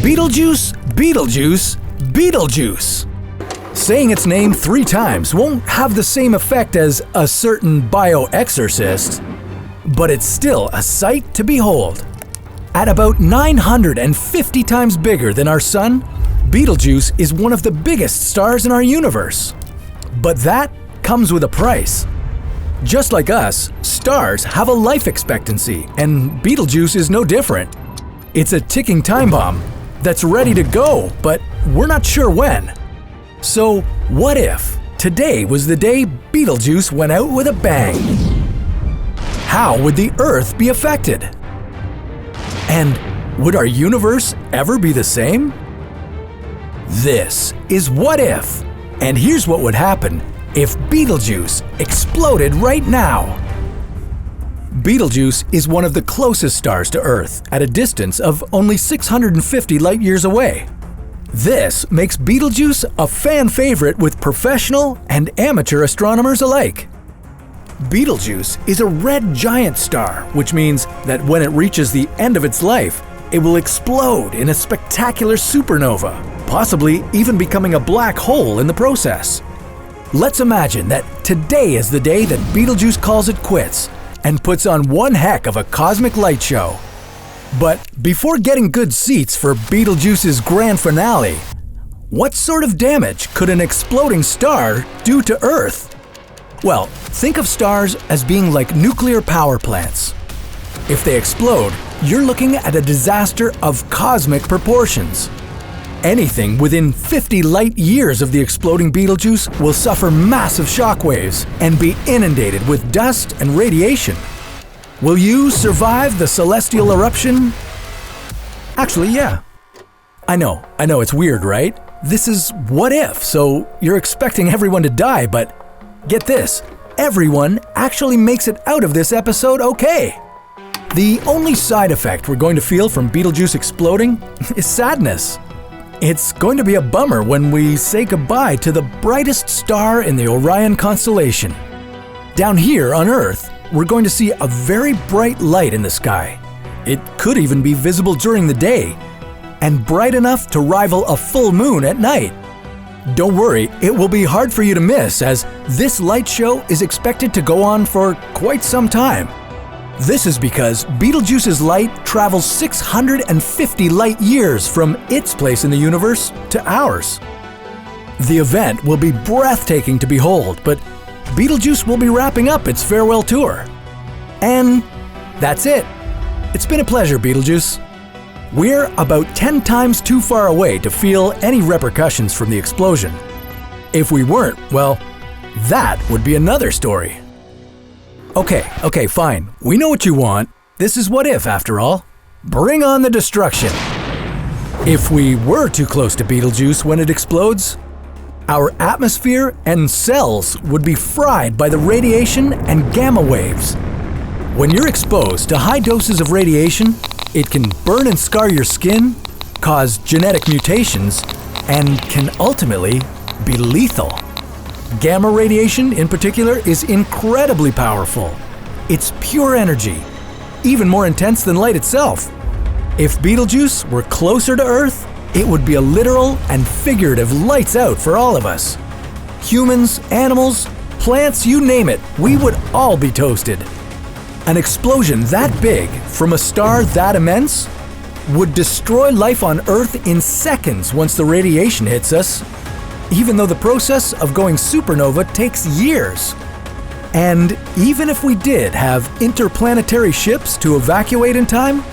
Betelgeuse, Betelgeuse, Betelgeuse. Saying its name 3 times won't have the same effect as a certain bioexorcist, but it's still a sight to behold. At about 950 times bigger than our Sun, Betelgeuse is one of the biggest stars in our universe. But that comes with a price. Just like us, stars have a life expectancy, and Betelgeuse is no different. It's a ticking time bomb that's ready to go, but we're not sure when. So, what if today was the day Betelgeuse went out with a bang? How would the Earth be affected? And would our universe ever be the same? This is What If, and here's what would happen if Betelgeuse exploded right now. Betelgeuse is one of the closest stars to Earth at a distance of only 650 light-years away. This makes Betelgeuse a fan favorite with professional and amateur astronomers alike. Betelgeuse is a red giant star, which means that when it reaches the end of its life, it will explode in a spectacular supernova, possibly even becoming a black hole in the process. Let's imagine that today is the day that Betelgeuse calls it quits and puts on one heck of a cosmic light show. But before getting good seats for Betelgeuse's grand finale, what sort of damage could an exploding star do to Earth? Well, think of stars as being like nuclear power plants. If they explode, you're looking at a disaster of cosmic proportions. Anything within 50 light-years of the exploding Betelgeuse will suffer massive shockwaves and be inundated with dust and radiation. Will you survive the celestial eruption? Actually, yeah. I know, it's weird, right? This is What If, so you're expecting everyone to die, but get this, everyone actually makes it out of this episode okay. The only side effect we're going to feel from Betelgeuse exploding is sadness. It's going to be a bummer when we say goodbye to the brightest star in the Orion constellation. Down here on Earth, we're going to see a very bright light in the sky. It could even be visible during the day, and bright enough to rival a full moon at night. Don't worry, it will be hard for you to miss, as this light show is expected to go on for quite some time. This is because Betelgeuse's light travels 650 light-years from its place in the universe to ours. The event will be breathtaking to behold, but Betelgeuse will be wrapping up its farewell tour. And that's it. It's been a pleasure, Betelgeuse. We're about 10 times too far away to feel any repercussions from the explosion. If we weren't, well, that would be another story. Okay, fine. We know what you want. This is What If, after all. Bring on the destruction. If we were too close to Betelgeuse when it explodes, our atmosphere and cells would be fried by the radiation and gamma waves. When you're exposed to high doses of radiation, it can burn and scar your skin, cause genetic mutations, and can ultimately be lethal. Gamma radiation, in particular, is incredibly powerful. It's pure energy, even more intense than light itself. If Betelgeuse were closer to Earth, it would be a literal and figurative lights out for all of us. Humans, animals, plants, you name it, we would all be toasted. An explosion that big from a star that immense would destroy life on Earth in seconds once the radiation hits us, even though the process of going supernova takes years. And even if we did have interplanetary ships to evacuate in time,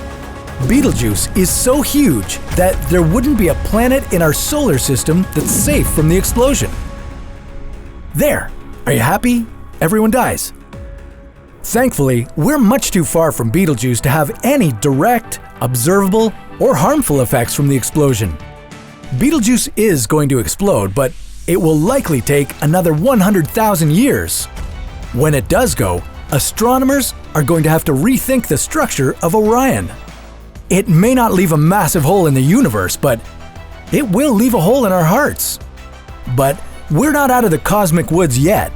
Betelgeuse is so huge that there wouldn't be a planet in our solar system that's safe from the explosion. There! Are you happy? Everyone dies. Thankfully, we're much too far from Betelgeuse to have any direct, observable, or harmful effects from the explosion. Betelgeuse is going to explode, but it will likely take another 100,000 years. When it does go, astronomers are going to have to rethink the structure of Orion. It may not leave a massive hole in the universe, but it will leave a hole in our hearts. But we're not out of the cosmic woods yet.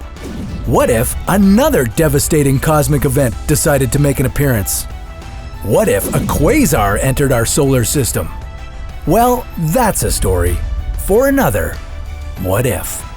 What if another devastating cosmic event decided to make an appearance? What if a quasar entered our solar system? Well, that's a story for another What If.